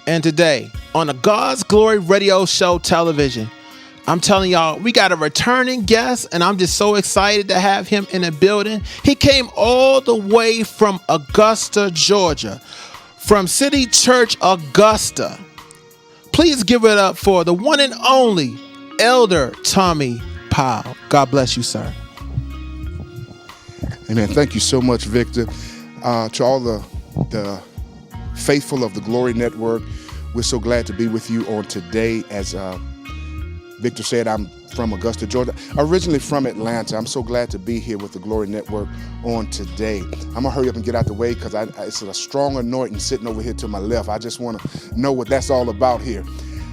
And today, on the God's Glory Radio Show television, I'm telling y'all, we got a returning guest, and I'm just so excited to have him in the building. He came all the way from Augusta, Georgia, from City Church Augusta. Please give it up for the one and only Elder Tommy Powell. God bless you, sir. Amen. Thank you so much, Victor. To all the faithful of the Glory Network, we're so glad to be with you on today. As Victor said, I'm from Augusta, Georgia, originally from Atlanta. I'm so glad to be here with the Glory Network on today. I'm going to hurry up and get out the way because it's a strong anointing sitting over here to my left. I just want to know what that's all about here.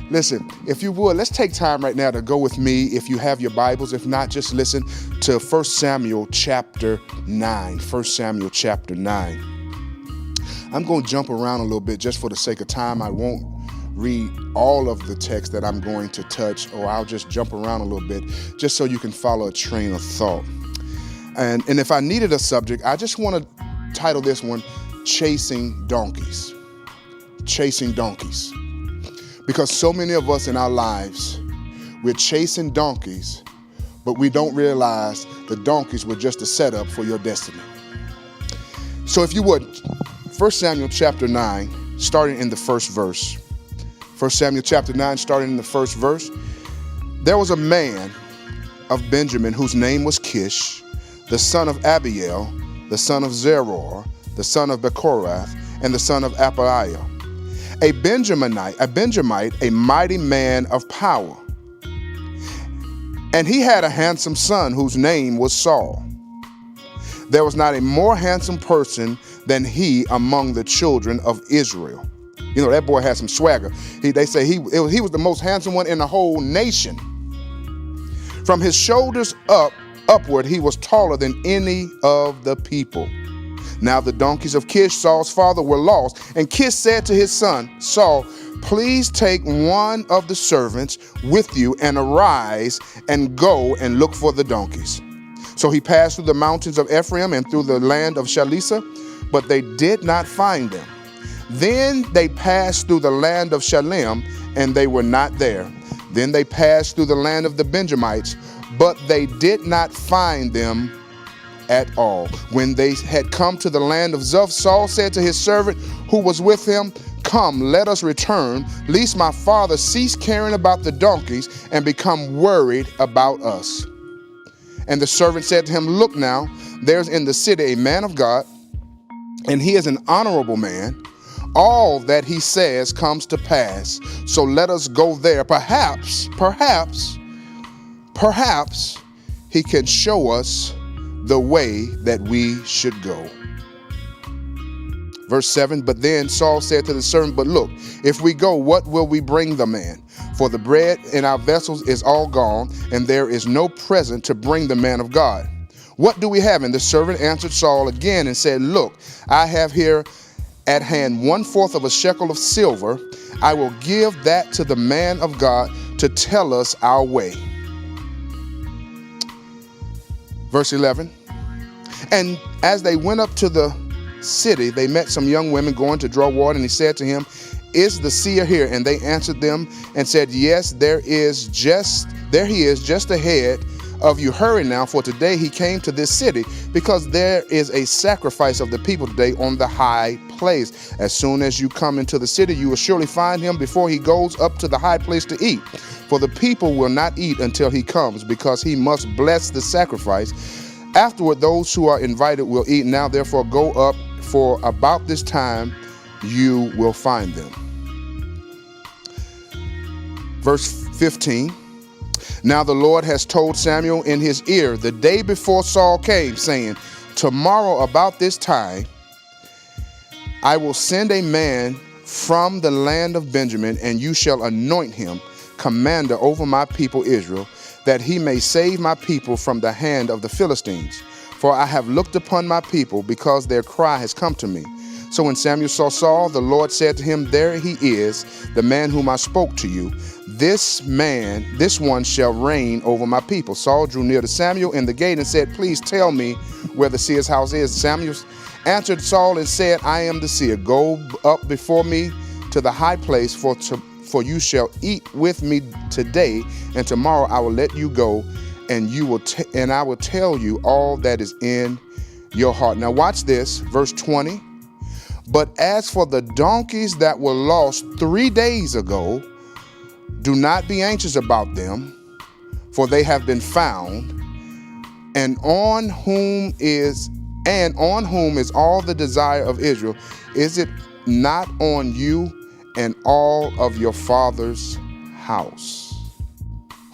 Listen, if you would, let's take time right now to go with me. If you have your Bibles, if not, just listen to 1 Samuel chapter 9. 1 Samuel chapter 9. I'm going to jump around a little bit just for the sake of time. I won't read all of the text that I'm going to touch, or I'll just jump around a little bit just so you can follow a train of thought. And if I needed a subject, I just want to title this one, Chasing Donkeys. Chasing Donkeys. Because so many of us in our lives, we're chasing donkeys, but we don't realize the donkeys were just a setup for your destiny. So if you would, 1 Samuel chapter 9, starting in the first verse. 1 Samuel chapter 9, starting in the first verse. There was a man of Benjamin whose name was Kish, the son of Abiel, the son of Zeror, the son of Bechorath, and the son of Apaiah. A Benjamite, a mighty man of power. And he had a handsome son whose name was Saul. There was not a more handsome person than he among the children of Israel. You know, that boy had some swagger. They say he was the most handsome one in the whole nation. From his shoulders upward, he was taller than any of the people. Now the donkeys of Kish, Saul's father, were lost, and Kish said to his son, Saul, please take one of the servants with you and arise and go and look for the donkeys. So he passed through the mountains of Ephraim and through the land of Shalisa, but they did not find them. Then they passed through the land of Shalem, and they were not there. Then they passed through the land of the Benjamites, but they did not find them at all. When they had come to the land of Zuph, Saul said to his servant who was with him, come, let us return, lest my father cease caring about the donkeys and become worried about us. And the servant said to him, look now, there's in the city a man of God, and he is an honorable man. All that he says comes to pass. So let us go there. Perhaps he can show us the way that we should go. Verse 7, but then Saul said to the servant, but look, if we go, what will we bring the man? For the bread in our vessels is all gone, and there is no present to bring the man of God. What do we have? And the servant answered Saul again and said, look, I have here at hand 1/4 of a shekel of silver. I will give that to the man of God to tell us our way. Verse 11, and as they went up to the city, they met some young women going to draw water, and he said to him, is the seer here? And they answered them and said, yes, there he is just ahead of you. Hurry now, for today he came to this city, because there is a sacrifice of the people today on the high place. As soon as you come into the city, you will surely find him before he goes up to the high place to eat. For the people will not eat until he comes, because he must bless the sacrifice. Afterward, those who are invited will eat. Now, therefore, go up, for about this time you will find them. Verse 15. Now the Lord has told Samuel in his ear the day before Saul came, saying, tomorrow about this time I will send a man from the land of Benjamin, and you shall anoint him commander over my people Israel, that he may save my people from the hand of the Philistines. For I have looked upon my people, because their cry has come to me. So when Samuel saw Saul, the Lord said to him, there he is, the man whom I spoke to you. This one shall reign over my people. Saul drew near to Samuel in the gate and said, please tell me where the seer's house is. Samuel answered Saul and said, I am the seer. Go up before me to the high place, for you shall eat with me today, and tomorrow I will let you go, and I will tell you all that is in your heart. Now watch this, verse 20. But as for the donkeys that were lost 3 days ago, do not be anxious about them, for they have been found, and on whom is all the desire of Israel. Is it not on you and all of your father's house?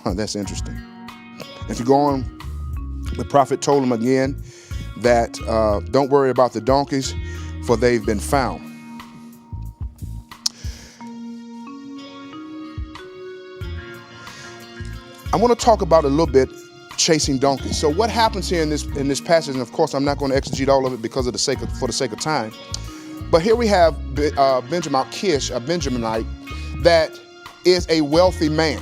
That's interesting. If you go on, the prophet told him again that don't worry about the donkeys, for they've been found. I want to talk about a little bit chasing donkeys. So what happens here in this passage, and of course I'm not going to exegete all of it for the sake of time, but here we have Benjamin Kish, a Benjaminite that is a wealthy man.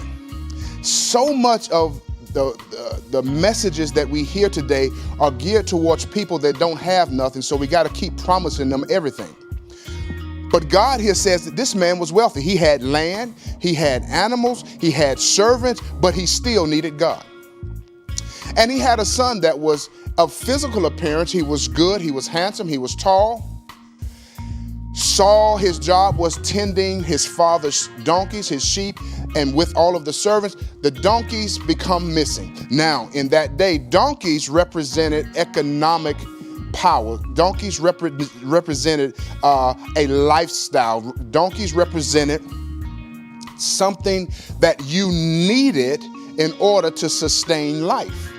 So much of the messages that we hear today are geared towards people that don't have nothing, so we got to keep promising them everything. But God here says that this man was wealthy. He had land, he had animals, he had servants, but he still needed God. And he had a son that was of physical appearance. He was good, he was handsome, he was tall. Saul, his job was tending his father's donkeys, his sheep, and with all of the servants, the donkeys become missing. Now, in that day, donkeys represented economic power. Donkeys represented a lifestyle. Donkeys represented something that you needed in order to sustain life,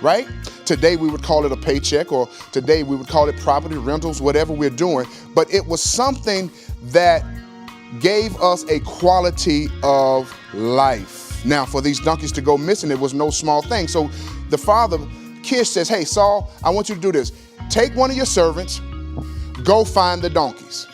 right? Today we would call it a paycheck, or today we would call it property rentals, whatever we're doing. But it was something that gave us a quality of life. Now, for these donkeys to go missing, it was no small thing. So the father, Kish, says, hey, Saul, I want you to do this. Take one of your servants, go find the donkeys.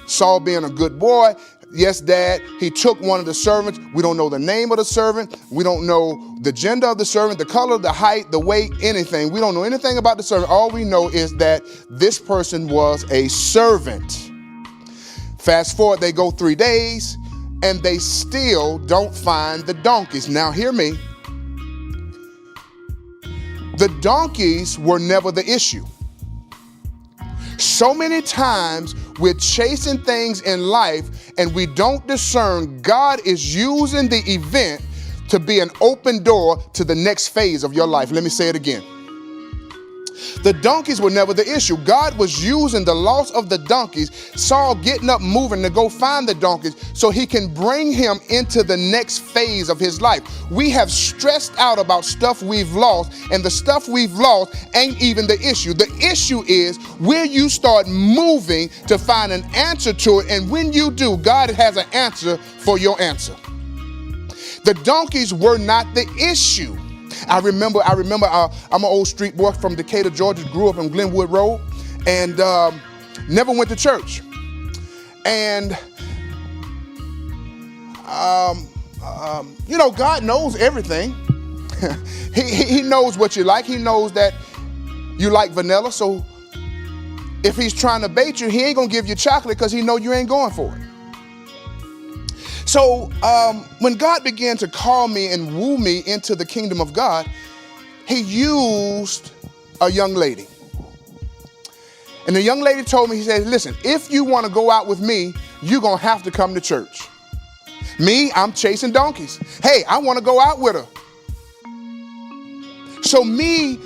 Saul, being a good boy, yes, Dad, he took one of the servants. We don't know the name of the servant. We don't know the gender of the servant, the color, the height, the weight, anything. We don't know anything about the servant. All we know is that this person was a servant. Fast forward, they go 3 days, and they still don't find the donkeys. Now, hear me. The donkeys were never the issue. So many times we're chasing things in life and we don't discern God is using the event to be an open door to the next phase of your life. Let me say it again. The donkeys were never the issue. God was using the loss of the donkeys, Saul getting up, moving to go find the donkeys so he can bring him into the next phase of his life. We have stressed out about stuff we've lost, and the stuff we've lost ain't even the issue. The issue is where you start moving to find an answer to it, and when you do, God has an answer for your answer. The donkeys were not the issue. I remember, I'm an old street boy from Decatur, Georgia, grew up in Glenwood Road, and never went to church. And, God knows everything. he knows what you like. He knows that you like vanilla. So if he's trying to bait you, he ain't going to give you chocolate because he know you ain't going for it. So when God began to call me and woo me into the kingdom of God, he used a young lady. And the young lady told me, he said, listen, if you want to go out with me, you're going to have to come to church. Me, I'm chasing donkeys. Hey, I want to go out with her. So me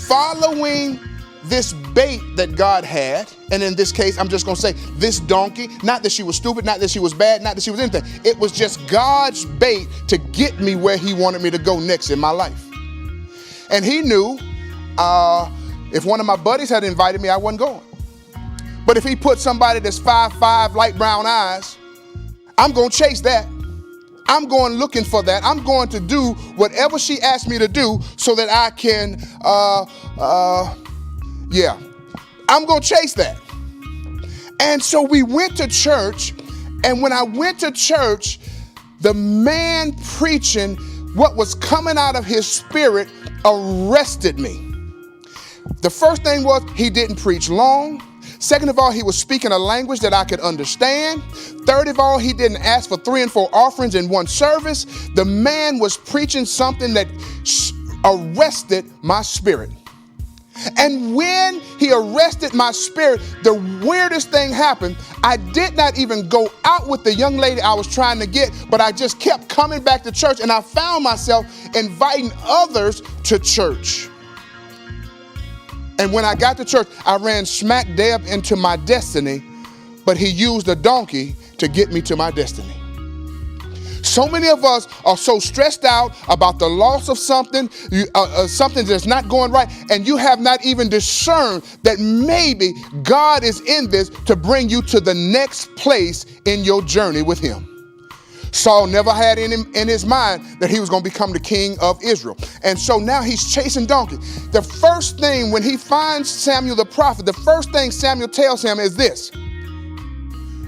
following this bait that God had, and in this case, I'm just going to say this donkey, not that she was stupid, not that she was bad, not that she was anything. It was just God's bait to get me where he wanted me to go next in my life. And he knew if one of my buddies had invited me, I wasn't going. But if he put somebody that's 5'5", light brown eyes, I'm going to chase that. I'm going looking for that. I'm going to do whatever she asked me to do so that I can, I'm going to chase that. And so we went to church, and when I went to church, the man preaching, what was coming out of his spirit arrested me. The first thing was he didn't preach long. Second of all, he was speaking a language that I could understand. Third of all, he didn't ask for 3 and 4 offerings in one service. The man was preaching something that arrested my spirit. And when he arrested my spirit, the weirdest thing happened. I did not even go out with the young lady I was trying to get, but I just kept coming back to church, and I found myself inviting others to church. And when I got to church, I ran smack dab into my destiny, but he used a donkey to get me to my destiny. So many of us are so stressed out about the loss of something, something that's not going right, and you have not even discerned that maybe God is in this to bring you to the next place in your journey with him. Saul never had in his mind that he was going to become the king of Israel. And so now he's chasing donkeys. The first thing when he finds Samuel the prophet, the first thing Samuel tells him is this: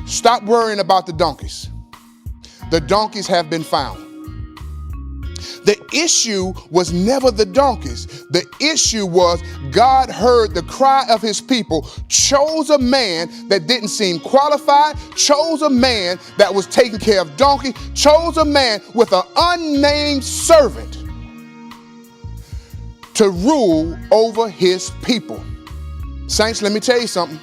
stop worrying about the donkeys. The donkeys have been found. The issue was never the donkeys. The issue was God heard the cry of his people, chose a man that didn't seem qualified, chose a man that was taking care of donkeys, chose a man with an unnamed servant to rule over his people. Saints, let me tell you something.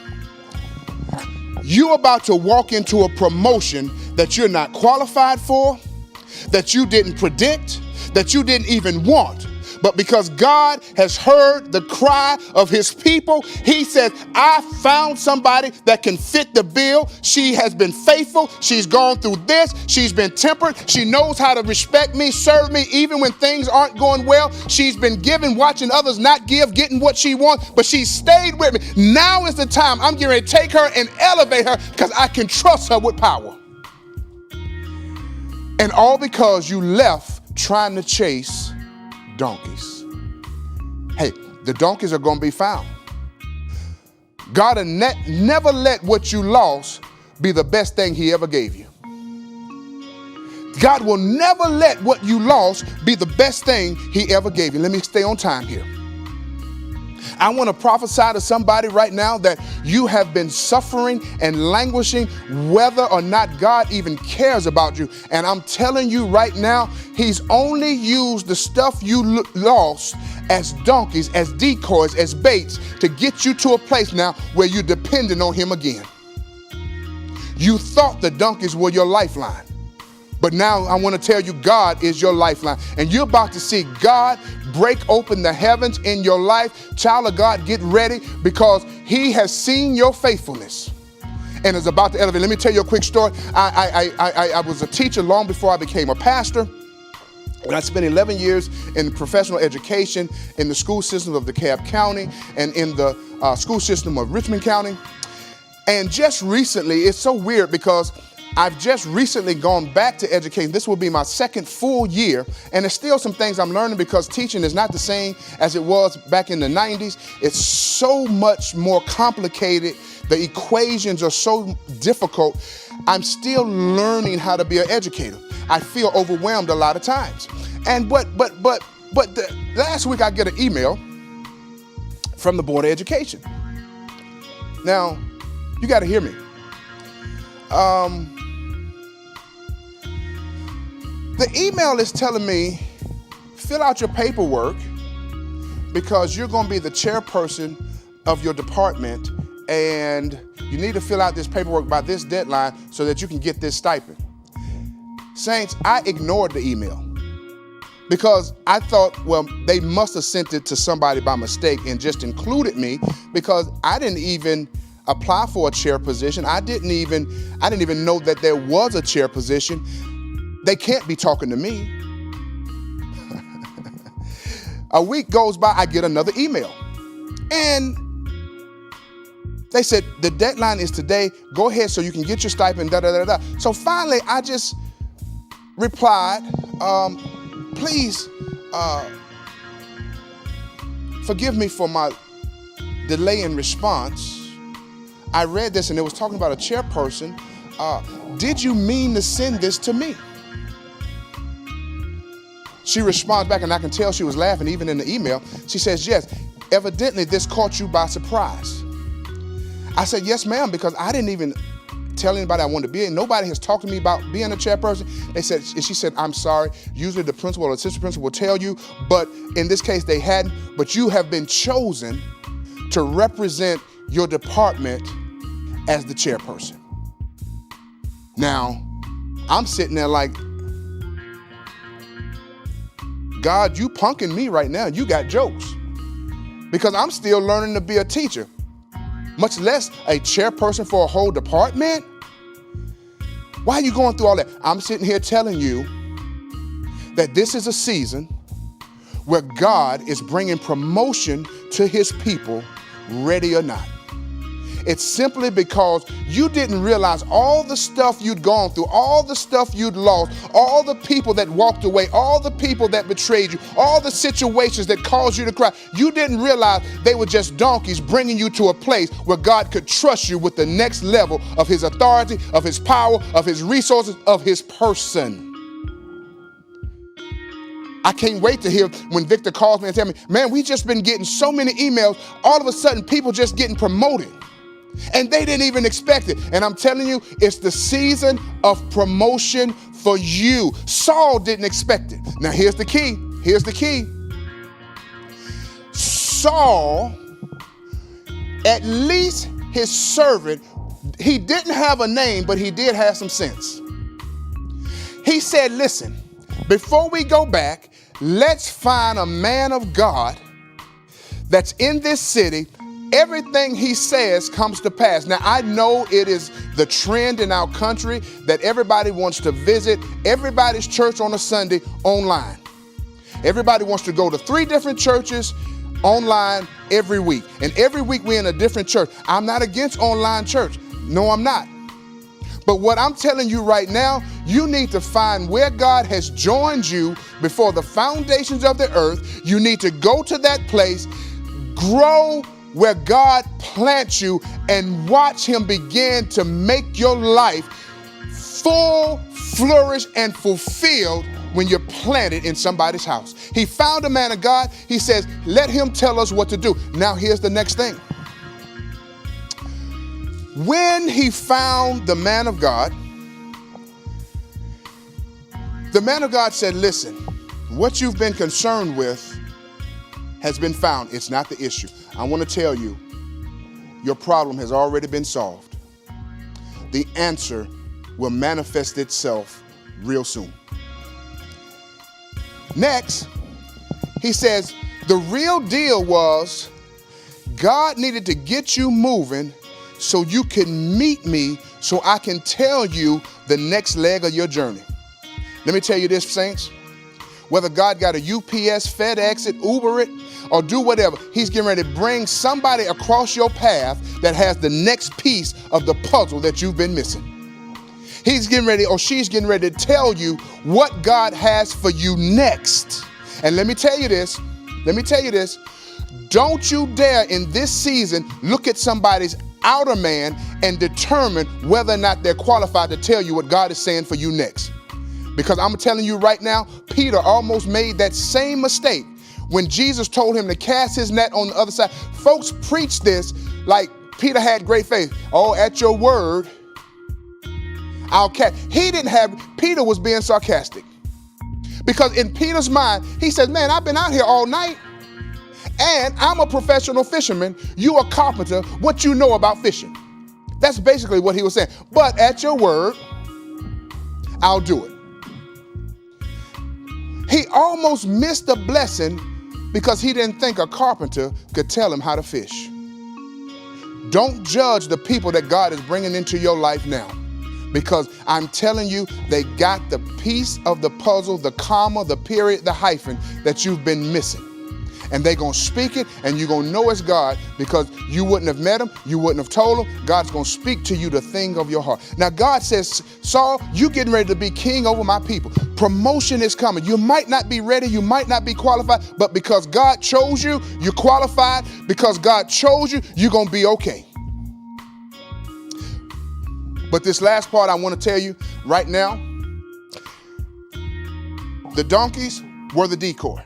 You're about to walk into a promotion that you're not qualified for, that you didn't predict, that you didn't even want. But because God has heard the cry of his people, he says, I found somebody that can fit the bill. She has been faithful. She's gone through this. She's been tempered. She knows how to respect me, serve me, even when things aren't going well. She's been giving, watching others not give, getting what she wants, but she stayed with me. Now is the time. I'm getting ready to take her and elevate her because I can trust her with power. And all because you left trying to chase donkeys. Hey, the donkeys are going to be found. God will never let what you lost be the best thing he ever gave you. God will never let what you lost be the best thing he ever gave you. Let me stay on time here. I want to prophesy to somebody right now that you have been suffering and languishing whether or not God even cares about you. And I'm telling you right now, he's only used the stuff you lost as donkeys, as decoys, as baits to get you to a place now where you're dependent on him again. You thought the donkeys were your lifeline. But now I want to tell you, God is your lifeline. And you're about to see God break open the heavens in your life. Child of God, get ready because he has seen your faithfulness and is about to elevate. Let me tell you a quick story. I was a teacher long before I became a pastor. And I spent 11 years in professional education in the school system of DeKalb County and in the school system of Richmond County. And just recently, it's so weird because I've just recently gone back to education. This will be my second full year, and there's still some things I'm learning because teaching is not the same as it was back in the 90s. It's so much more complicated. The equations are so difficult. I'm still learning how to be an educator. I feel overwhelmed a lot of times. And but last week I get an email from the Board of Education. Now, you got to hear me. The email is telling me, fill out your paperwork because you're going to be the chairperson of your department and you need to fill out this paperwork by this deadline so that you can get this stipend. Saints, I ignored the email because I thought, well, they must have sent it to somebody by mistake and just included me because I didn't even apply for a chair position. I didn't even know that there was a chair position. They can't be talking to me. A week goes by, I get another email. And they said, the deadline is today. Go ahead so you can get your stipend, da-da-da-da. So finally, I just replied, please forgive me for my delay in response. I read this and it was talking about a chairperson. Did you mean to send this to me? She responds back, and I can tell she was laughing even in the email. She says, yes, evidently this caught you by surprise. I said, yes, ma'am, because I didn't even tell anybody I wanted to be. And nobody has talked to me about being a chairperson. They said, and she said, I'm sorry. Usually the principal or assistant principal will tell you, but in this case they hadn't. But you have been chosen to represent your department as the chairperson. Now, I'm sitting there like, God, you punking me right now. You got jokes. Because I'm still learning to be a teacher, much less a chairperson for a whole department. Why are you going through all that? I'm sitting here telling you that this is a season where God is bringing promotion to his people, ready or not. It's simply because you didn't realize all the stuff you'd gone through, all the stuff you'd lost, all the people that walked away, all the people that betrayed you, all the situations that caused you to cry. You didn't realize they were just donkeys bringing you to a place where God could trust you with the next level of his authority, of his power, of his resources, of his person. I can't wait to hear when Victor calls me and tells me, man, we just been getting so many emails. All of a sudden, people just getting promoted. And they didn't even expect it. And I'm telling you, it's the season of promotion for you. Saul didn't expect it. Now, here's the key. Here's the key. Saul, at least his servant, he didn't have a name, but he did have some sense. He said, listen, before we go back, let's find a man of God that's in this city. Everything he says comes to pass. Now, I know it is the trend in our country that everybody wants to visit everybody's church on a Sunday online. Everybody wants to go to 3 different churches online every week. And every week we're in a different church. I'm not against online church. No, I'm not. But what I'm telling you right now, you need to find where God has joined you before the foundations of the earth. You need to go to that place, grow where God plants you, and watch him begin to make your life full, flourish, and fulfilled when you're planted in somebody's house. He found a man of God. He says, let him tell us what to do. Now, here's the next thing. When he found the man of God said, listen, what you've been concerned with has been found. It's not the issue. I want to tell you, your problem has already been solved. The answer will manifest itself real soon. Next, he says, the real deal was God needed to get you moving so you can meet me, so I can tell you the next leg of your journey. Let me tell you this, saints. Whether God got a UPS, FedEx it, Uber it, or do whatever, he's getting ready to bring somebody across your path that has the next piece of the puzzle that you've been missing. He's getting ready, or she's getting ready to tell you what God has for you next. And let me tell you this, don't you dare in this season look at somebody's outer man and determine whether or not they're qualified to tell you what God is saying for you next. Because I'm telling you right now, Peter almost made that same mistake when Jesus told him to cast his net on the other side. Folks preach this like Peter had great faith. Oh, at your word, I'll cast. Peter was being sarcastic. Because in Peter's mind, he said, man, I've been out here all night and I'm a professional fisherman. You a carpenter. What you know about fishing? That's basically what he was saying. But at your word, I'll do it. He almost missed a blessing because he didn't think a carpenter could tell him how to fish. Don't judge the people that God is bringing into your life now, because I'm telling you, they got the piece of the puzzle, the comma, the period, the hyphen that you've been missing. And they're going to speak it, and you're going to know it's God because you wouldn't have met him. You wouldn't have told him. God's going to speak to you the thing of your heart. Now, God says, Saul, you getting ready to be king over my people. Promotion is coming. You might not be ready. You might not be qualified. But because God chose you, you're qualified. Because God chose you, you're going to be okay. But this last part I want to tell you right now, the donkeys were the decoy.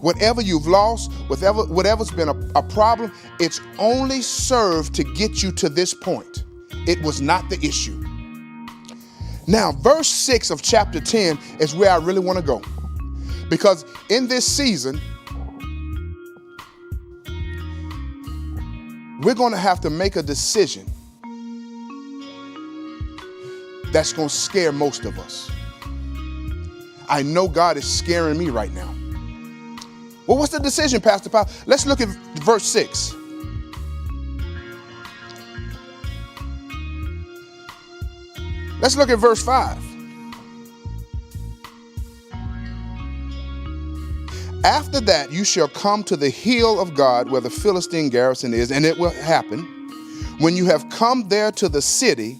Whatever you've lost, whatever's been a problem, It's only served to get you to this point. It was not the issue. Now, verse 6 of chapter 10 is where I really want to go. Because in this season, we're going to have to make a decision that's going to scare most of us. I know God is scaring me right now. Well, what's the decision, Pastor Powell? Let's look at verse 6. Let's look at verse 5. After that, you shall come to the hill of God where the Philistine garrison is, and it will happen when you have come there to the city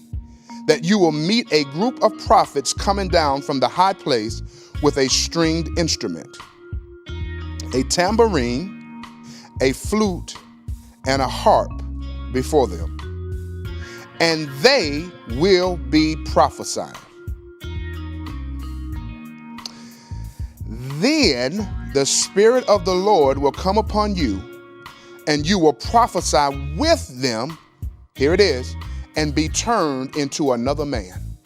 that you will meet a group of prophets coming down from the high place with a stringed instrument, a tambourine, a flute, and a harp before them. And they will be prophesying. Then the Spirit of the Lord will come upon you, and you will prophesy with them, here it is, and be turned into another man.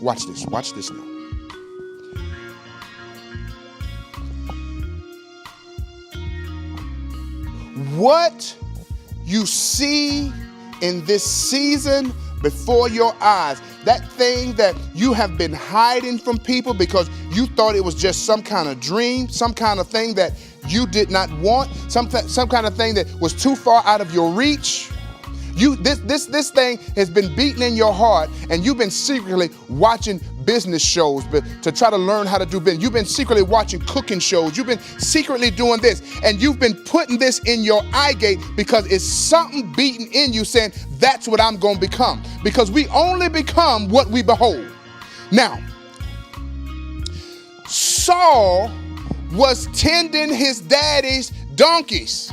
Watch this now. What you see in this season before your eyes, that thing that you have been hiding from people because you thought it was just some kind of dream, some kind of thing that you did not want, some kind of thing that was too far out of your reach. This thing has been beating in your heart, and you've been secretly watching business shows to try to learn how to do business. You've been secretly watching cooking shows. You've been secretly doing this, and you've been putting this in your eye gate because it's something beating in you saying, that's what I'm going to become. Because we only become what we behold. Now, Saul was tending his daddy's donkeys.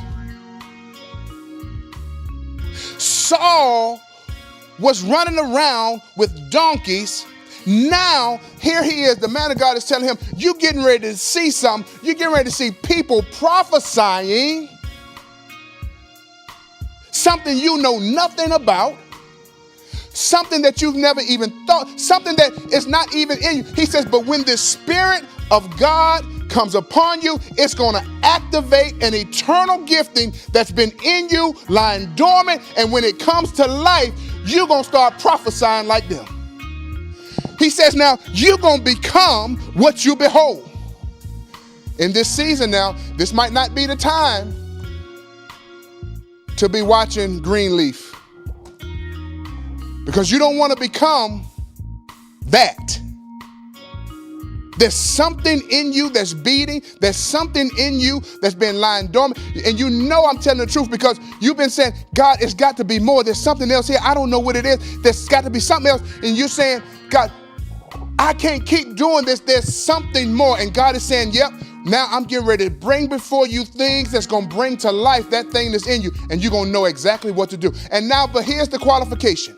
Saul was running around with donkeys. Now, here he is. The man of God is telling him, you're getting ready to see something. You're getting ready to see people prophesying something you know nothing about, something that you've never even thought, something that is not even in you. He says, but when the Spirit of God comes upon you, it's going to activate an eternal gifting that's been in you, lying dormant, and when it comes to life, you're going to start prophesying like them. He says now, you're going to become what you behold. In this season now, this might not be the time to be watching Greenleaf, because you don't want to become that. There's something in you that's beating. There's something in you that's been lying dormant. And you know I'm telling the truth because you've been saying, God, it's got to be more. There's something else here. I don't know what it is. There's got to be something else. And you're saying, God, I can't keep doing this. There's something more. And God is saying, yep, now I'm getting ready to bring before you things that's going to bring to life that thing that's in you. And you're going to know exactly what to do. And now, but here's the qualification.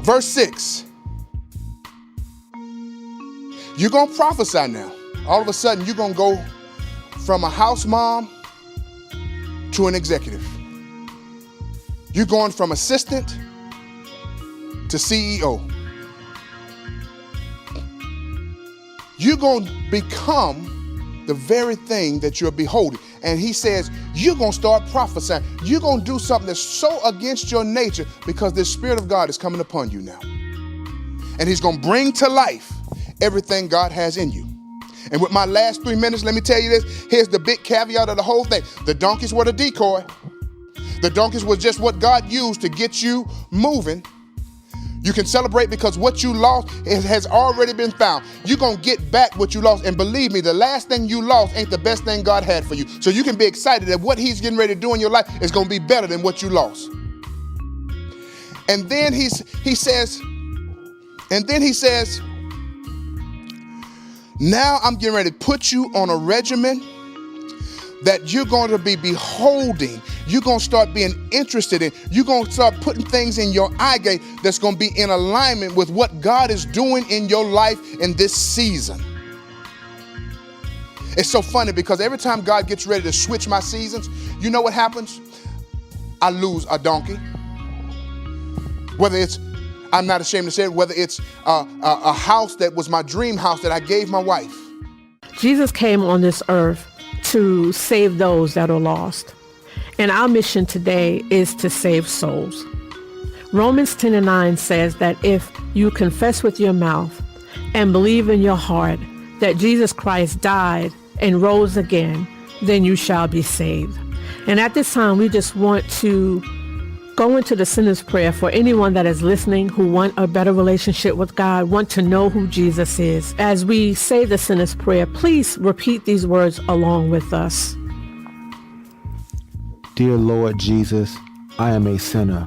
Verse 6. You're going to prophesy now. All of a sudden, you're going to go from a house mom to an executive. You're going from assistant to CEO. You're going to become the very thing that you're beholding. And he says, you're going to start prophesying. You're going to do something that's so against your nature because the Spirit of God is coming upon you now. And he's going to bring to life everything God has in you. And with my last 3 minutes, let me tell you this. Here's the big caveat of the whole thing. The donkeys were the decoy. The donkeys was just what God used to get you moving. You can celebrate because what you lost has already been found. You're going to get back what you lost. And believe me, the last thing you lost ain't the best thing God had for you. So you can be excited that what he's getting ready to do in your life is going to be better than what you lost. And then he says, now I'm getting ready to put you on a regimen that you're going to be beholding. You're going to start being interested in. You're going to start putting things in your eye gate that's going to be in alignment with what God is doing in your life in this season. It's so funny because every time God gets ready to switch my seasons, you know what happens? I lose a donkey. Whether it's, I'm not ashamed to say it, whether it's a house that was my dream house that I gave my wife. Jesus came on this earth to save those that are lost. And our mission today is to save souls. Romans 10:9 says that if you confess with your mouth and believe in your heart that Jesus Christ died and rose again, then you shall be saved. And at this time, we just want to go into the sinner's prayer for anyone that is listening who want a better relationship with God, want to know who Jesus is. As we say the sinner's prayer, please repeat these words along with us. Dear Lord Jesus, I am a sinner.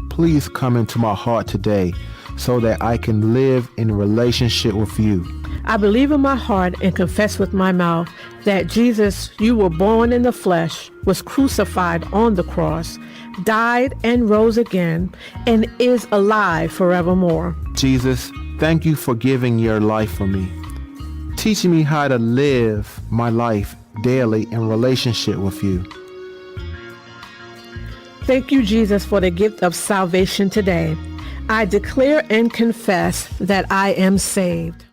Please come into my heart today so that I can live in relationship with you. I believe in my heart and confess with my mouth that Jesus, you were born in the flesh, was crucified on the cross, died and rose again, and is alive forevermore. Jesus, thank you for giving your life for me, teaching me how to live my life daily in relationship with you. Thank you, Jesus, for the gift of salvation today. I declare and confess that I am saved.